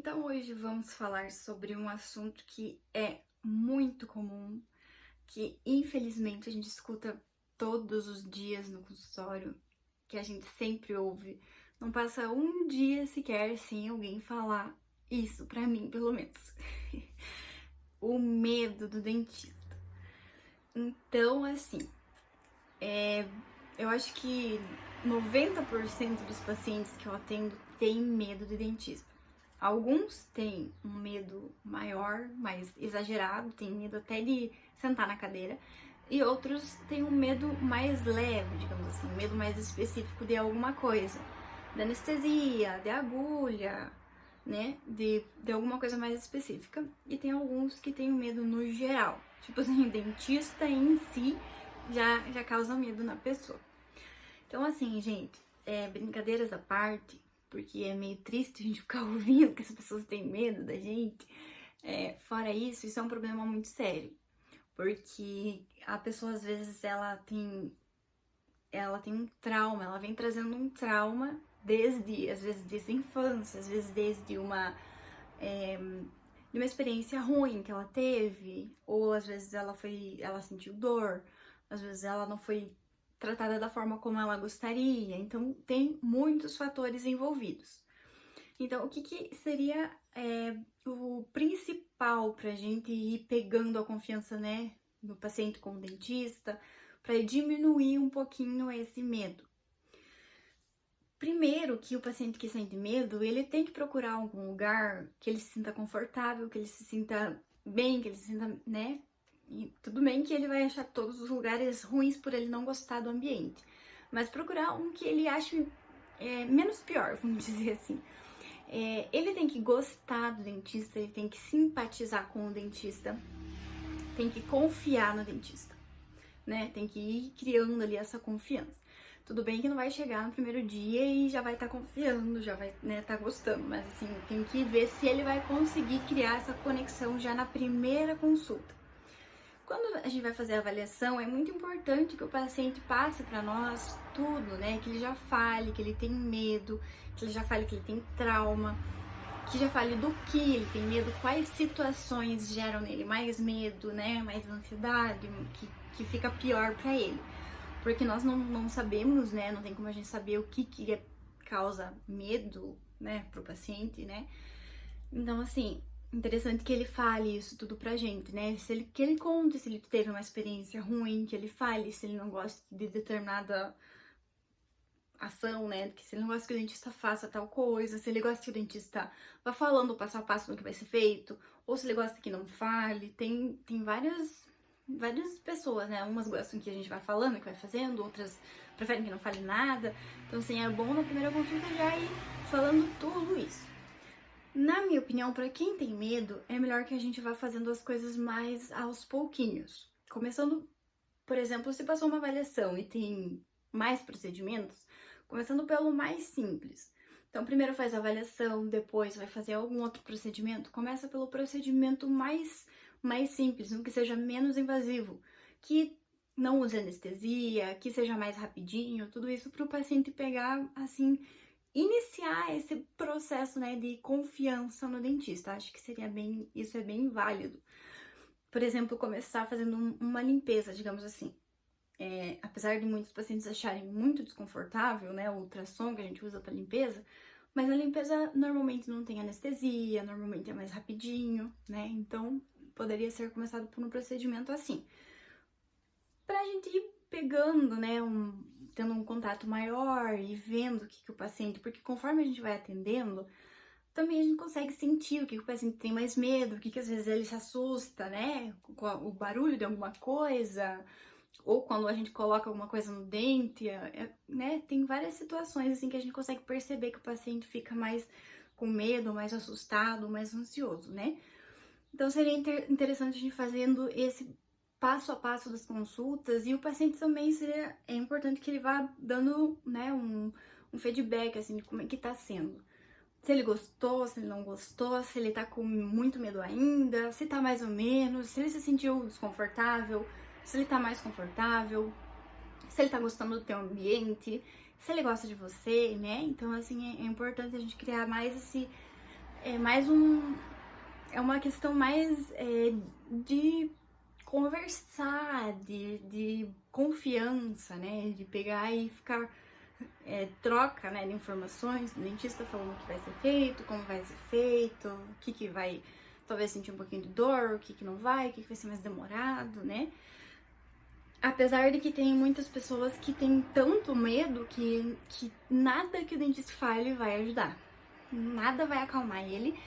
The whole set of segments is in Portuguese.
Então hoje vamos falar sobre um assunto que é muito comum, que infelizmente a gente escuta todos os dias no consultório, que a gente sempre ouve. Não passa um dia sequer sem alguém falar isso pra mim, pelo menos. O medo do dentista. Então, assim, eu acho que 90% dos pacientes que eu atendo têm medo de dentista. Alguns têm um medo maior, mais exagerado, têm medo até de sentar na cadeira, e outros têm um medo mais leve, digamos assim, um medo mais específico de alguma coisa, de anestesia, de agulha, né, de alguma coisa mais específica. E tem alguns que têm medo no geral, tipo assim, o dentista em si já causa medo na pessoa. Então, assim, gente, brincadeiras à parte, porque é meio triste a gente ficar ouvindo que as pessoas têm medo da gente. Fora isso, isso é um problema muito sério, porque a pessoa, às vezes, ela tem um trauma, ela vem trazendo um trauma às vezes, desde a infância, às vezes, de uma experiência ruim que ela teve, ou às vezes ela sentiu dor, às vezes ela não foi tratada da forma como ela gostaria. Então tem muitos fatores envolvidos. Então, o que seria o principal para a gente ir pegando a confiança, né, do paciente com o dentista, para diminuir um pouquinho esse medo? Primeiro, que o paciente que sente medo, ele tem que procurar algum lugar que ele se sinta confortável, que ele se sinta bem, que ele se sinta, né? E tudo bem que ele vai achar todos os lugares ruins por ele não gostar do ambiente, mas procurar um que ele ache menos pior, vamos dizer assim. Ele tem que gostar do dentista, ele tem que simpatizar com o dentista, tem que confiar no dentista, né? Tem que ir criando ali essa confiança. Tudo bem que não vai chegar no primeiro dia e já vai estar confiando, já vai, né, tá gostando, mas assim, tem que ver se ele vai conseguir criar essa conexão já na primeira consulta. Quando a gente vai fazer a avaliação, é muito importante que o paciente passe para nós tudo, né? Que ele já fale que ele tem medo, que ele já fale que ele tem trauma, que já fale do que ele tem medo, quais situações geram nele mais medo, né? Mais ansiedade, que fica pior para ele. Porque nós não sabemos, né? Não tem como a gente saber o que causa medo, né, pro paciente, né? Então, assim, interessante que ele fale isso tudo pra gente, né? Que ele conte se ele teve uma experiência ruim, que ele fale se ele não gosta de determinada ação, né? Que se ele não gosta que o dentista faça tal coisa, se ele gosta que o dentista vá falando o passo a passo do que vai ser feito, ou se ele gosta que não fale. Tem várias pessoas, né? Umas gostam que a gente vai falando, que vai fazendo, outras preferem que não fale nada. Então, assim, é bom na primeira consulta já ir falando tudo isso. Na minha opinião, para quem tem medo, é melhor que a gente vá fazendo as coisas mais aos pouquinhos. Começando, por exemplo, se passou uma avaliação e tem mais procedimentos, começando pelo mais simples. Então, primeiro faz a avaliação, depois vai fazer algum outro procedimento. Começa pelo procedimento mais simples, um que seja menos invasivo, que não use anestesia, que seja mais rapidinho, tudo isso para o paciente pegar, assim, iniciar esse processo, né, de confiança no dentista. Acho que isso é bem válido. Por exemplo, começar fazendo uma limpeza, digamos assim. Apesar de muitos pacientes acharem muito desconfortável, né, o ultrassom que a gente usa para limpeza, mas a limpeza normalmente não tem anestesia, normalmente é mais rapidinho, né, então poderia ser começado por um procedimento assim. Pra gente ir pegando, né, tendo um contato maior e vendo o que o paciente, porque conforme a gente vai atendendo, também a gente consegue sentir o que o paciente tem mais medo, o que às vezes ele se assusta, né, com o barulho de alguma coisa, ou quando a gente coloca alguma coisa no dente, né, tem várias situações assim que a gente consegue perceber que o paciente fica mais com medo, mais assustado, mais ansioso, né? Então seria interessante a gente fazendo esse passo a passo das consultas, e o paciente também é importante que ele vá dando, né, um feedback, assim, de como é que tá sendo. Se ele gostou, se ele não gostou, se ele tá com muito medo ainda, se tá mais ou menos, se ele se sentiu desconfortável, se ele tá mais confortável, se ele tá gostando do teu ambiente, se ele gosta de você, né? Então, assim, é importante a gente criar mais é mais é uma questão mais de conversar, de confiança, né? De pegar e ficar troca, né, de informações, o dentista falando o que vai ser feito, como vai ser feito, o que vai talvez sentir um pouquinho de dor, o que não vai, o que vai ser mais demorado, né? Apesar de que tem muitas pessoas que têm tanto medo que nada que o dentista fale vai ajudar. Nada vai acalmar ele.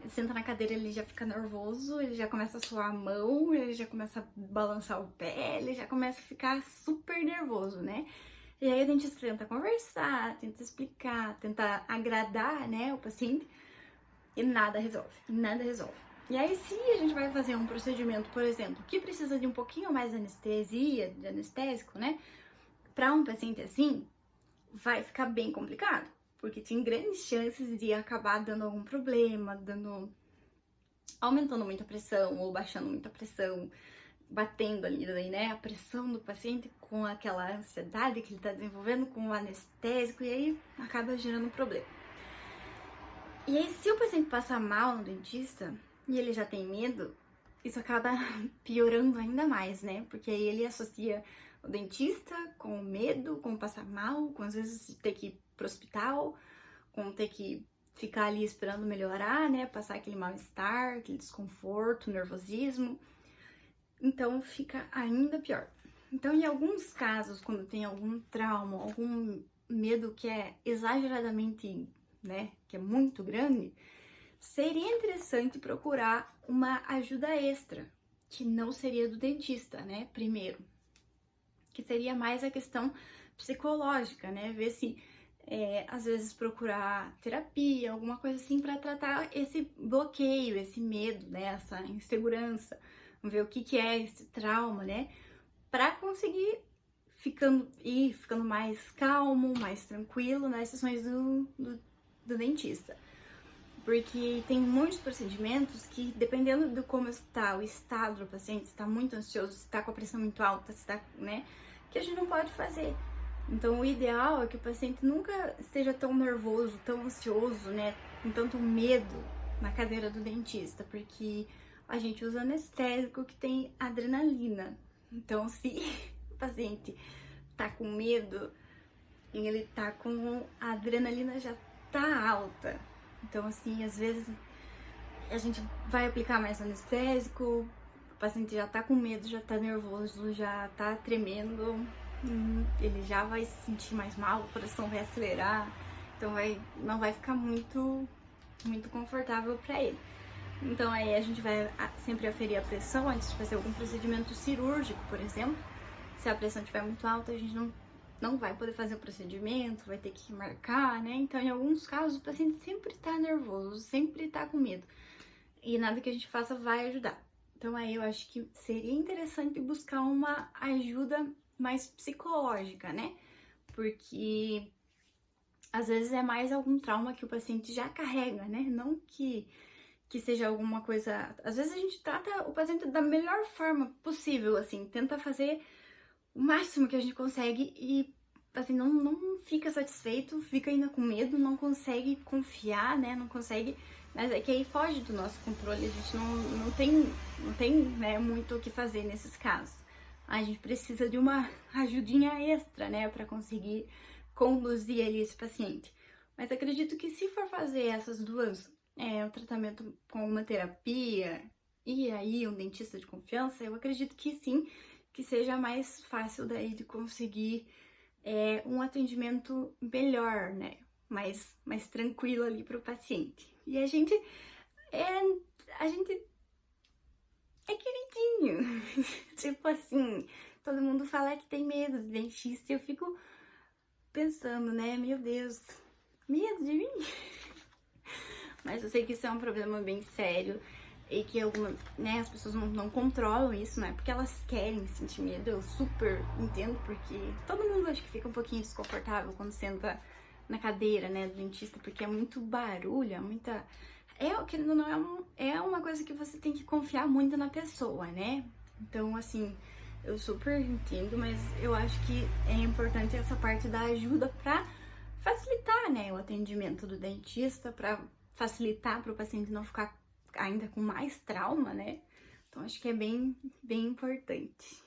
Ele senta na cadeira, ele já fica nervoso, ele já começa a suar a mão, ele já começa a balançar o pé, ele já começa a ficar super nervoso, né? E aí a dentista tenta conversar, tenta explicar, tenta agradar, né, o paciente, e nada resolve, nada resolve. E aí, se a gente vai fazer um procedimento, por exemplo, que precisa de um pouquinho mais de anestesia, de anestésico, né? Para um paciente assim, vai ficar bem complicado, porque tem grandes chances de acabar dando algum problema, aumentando muita pressão ou baixando muita pressão, batendo ali, né? A pressão do paciente com aquela ansiedade que ele tá desenvolvendo com o anestésico, e aí acaba gerando um problema. E aí, se o paciente passa mal no dentista e ele já tem medo, isso acaba piorando ainda mais, né? Porque aí ele associa o dentista com o medo, com passar mal, com às vezes ter que ir pro hospital, com ter que ficar ali esperando melhorar, né? Passar aquele mal-estar, aquele desconforto, nervosismo. Então fica ainda pior. Então, em alguns casos, quando tem algum trauma, algum medo que é exageradamente, né, que é muito grande, seria interessante procurar uma ajuda extra, que não seria do dentista, né, primeiro, que seria mais a questão psicológica, né, ver se às vezes procurar terapia, alguma coisa assim para tratar esse bloqueio, esse medo, né, essa insegurança, ver o que é esse trauma, né, para conseguir ficando mais calmo, mais tranquilo nas sessões do dentista. Porque tem muitos procedimentos que, dependendo de como está o estado do paciente, se está muito ansioso, se está com a pressão muito alta, se está, né, que a gente não pode fazer. Então, o ideal é que o paciente nunca esteja tão nervoso, tão ansioso, né, com tanto medo na cadeira do dentista, porque a gente usa anestésico que tem adrenalina. Então, se o paciente tá com medo e ele tá com a adrenalina já tá alta, então, assim, às vezes a gente vai aplicar mais anestésico, o paciente já tá com medo, já tá nervoso, já tá tremendo, ele já vai se sentir mais mal, o coração vai acelerar, então não vai ficar muito confortável para ele. Então aí a gente vai sempre aferir a pressão antes de fazer algum procedimento cirúrgico, por exemplo. Se a pressão estiver muito alta, a gente não vai poder fazer o procedimento, vai ter que marcar, né? Então, em alguns casos, o paciente sempre tá nervoso, sempre tá com medo. E nada que a gente faça vai ajudar. Então, aí eu acho que seria interessante buscar uma ajuda mais psicológica, né? Porque às vezes é mais algum trauma que o paciente já carrega, né? Não que seja alguma coisa... Às vezes a gente trata o paciente da melhor forma possível, assim, tenta fazer o máximo que a gente consegue e, assim, não fica satisfeito, fica ainda com medo, não consegue confiar, né, não consegue... Mas é que aí foge do nosso controle, a gente não tem né, muito o que fazer nesses casos. A gente precisa de uma ajudinha extra, né, pra conseguir conduzir ali esse paciente. Mas acredito que se for fazer essas duas... o tratamento com uma terapia e aí um dentista de confiança, eu acredito que sim, que seja mais fácil daí de conseguir um atendimento melhor, né? Mais tranquilo ali para o paciente. E a gente é queridinho. Tipo assim, todo mundo fala que tem medo de dentista e eu fico pensando, né? Meu Deus, medo de mim? Mas eu sei que isso é um problema bem sério e que né, as pessoas não controlam isso, né? Porque elas querem sentir medo, eu super entendo, porque todo mundo acho que fica um pouquinho desconfortável quando senta na cadeira, né, do dentista, porque é muito barulho, é uma coisa que você tem que confiar muito na pessoa, né? Então, assim, eu super entendo, mas eu acho que é importante essa parte da ajuda pra facilitar, né, o atendimento do dentista, pra facilitar para o paciente não ficar ainda com mais trauma, né? Então, acho que é bem importante.